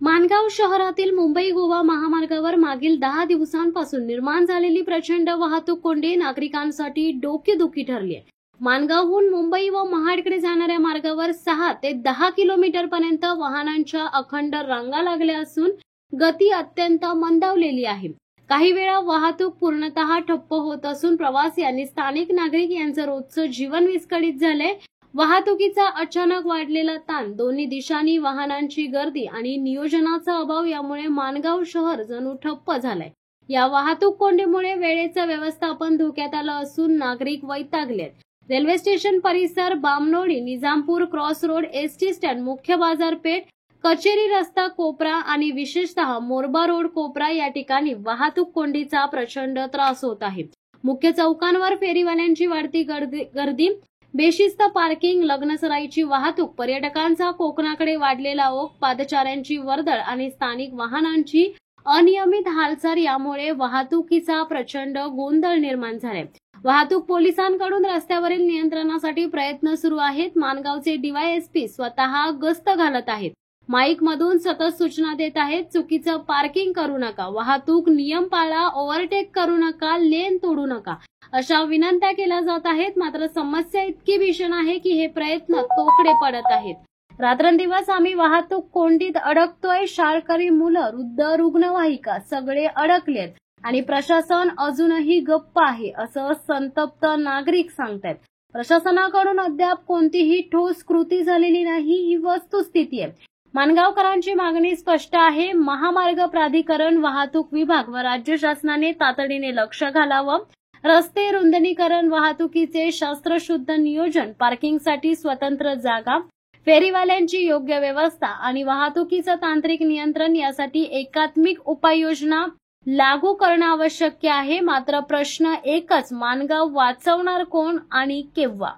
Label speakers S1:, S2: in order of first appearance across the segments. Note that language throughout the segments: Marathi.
S1: माणगाव शहरातील मुंबई गोवा महामार्गावर मागील 10 दिवसांपासून निर्माण झालेली प्रचंड वाहतूक कोंडी नागरिकांसाठी डोकेदुखी ठरली आहे। माणगावहून मुंबई व महाडकडे जाणाऱ्या मार्गावर 6 ते 10 किलोमीटर पर्यंत वाहनांच्या अखंड रांगा लागल्या असून गती अत्यंत मंदावलेली आहे। काही वेळा वाहतूक पूर्णतः ठप्प होत असून प्रवासी आणि स्थानिक नागरिक यांचं रोजचं जीवन विस्कळीत झालंय। वाहतुकीचा अचानक वाढलेला ताण, दोन्ही दिशांनी वाहनांची गर्दी आणि नियोजनाचा अभाव यामुळे माणगाव शहर जणू ठप्प झालंय। या वाहतूक कोंडीमुळे वेळेचं व्यवस्थापन धोक्यात आलं असून नागरिक वैतागलेत। रेल्वे स्टेशन परिसर, Bamnodi, Nizampur cross road, ST stand, मुख्य बाजारपेठ, कचेरी रस्ता कोपरा आणि विशेषतः मोरबा रोड कोपरा या ठिकाणी वाहतूक कोंडीचा प्रचंड त्रास होत आहे। मुख्य चौकांवर फेरीवाल्यांची वाढती गर्दी, बेशिस्त पार्किंग, लग्नसराईची वाहतूक, पर्यटकांचा कोकणाकडे वाढलेला ओघ, पादचाऱ्यांची वर्दळ आणि स्थानिक वाहनांची अनियमित हालचाल यामुळे वाहतुकीचा प्रचंड गोंधळ निर्माण झालाय। वाहतूक पोलिसांकडून रस्त्यावरील नियंत्रणासाठी प्रयत्न सुरू आहेत। माणगावचे डीवायएसपी स्वतः गस्त घालत आहेत, माईक मधून सतत सूचना देत आहेत। चुकीचं पार्किंग करू नका, वाहतूक नियम पाळा, ओव्हरटेक करू नका, लेन तोडू नका अशा विनंत्या केल्या जात आहेत। मात्र समस्या इतकी भीषण आहे की हे प्रयत्न तोकडे पडत आहेत। रात्रंदिवस आम्ही वाहतूक कोंडीत अडकतोय। शाळकरी मुलं, वृद्ध, रुग्णवाहिका सगळे अडकलेत आणि प्रशासन अजूनही गप्प आहे असं संतप्त नागरिक सांगतायत। प्रशासनाकडून अद्याप कोणतीही ठोस कृती झालेली नाही, ही वस्तुस्थिती आहे। माणगावकरांची मागणी स्पष्ट आहे। महामार्ग प्राधिकरण, वाहतूक विभाग व राज्य शासनाने तातडीने लक्ष घालावं। रस्ते रुंदीकरण, वाहतुकीचे शास्त्रशुद्ध नियोजन, पार्किंगसाठी स्वतंत्र जागा, फेरीवाल्यांची योग्य व्यवस्था आणि वाहतुकीचं तांत्रिक नियंत्रण यासाठी एकात्मिक उपाययोजना लागू करणं आवश्यक आहे। मात्र प्रश्न एकच, माणगाव वाचवणार कोण आणि केव्हा?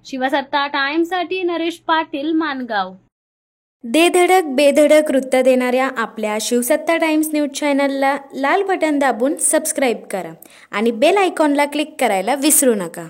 S1: शिवसत्ता टाइम्ससाठी नरेश पाटील, माणगाव।
S2: दे धडक बेधडक वृत्त देणाऱ्या आपल्या शिवसत्ता टाइम्स न्यूज चॅनलला लाल बटन दाबून सबस्क्राईब करा आणि बेल आयकॉनला क्लिक करायला विसरू नका।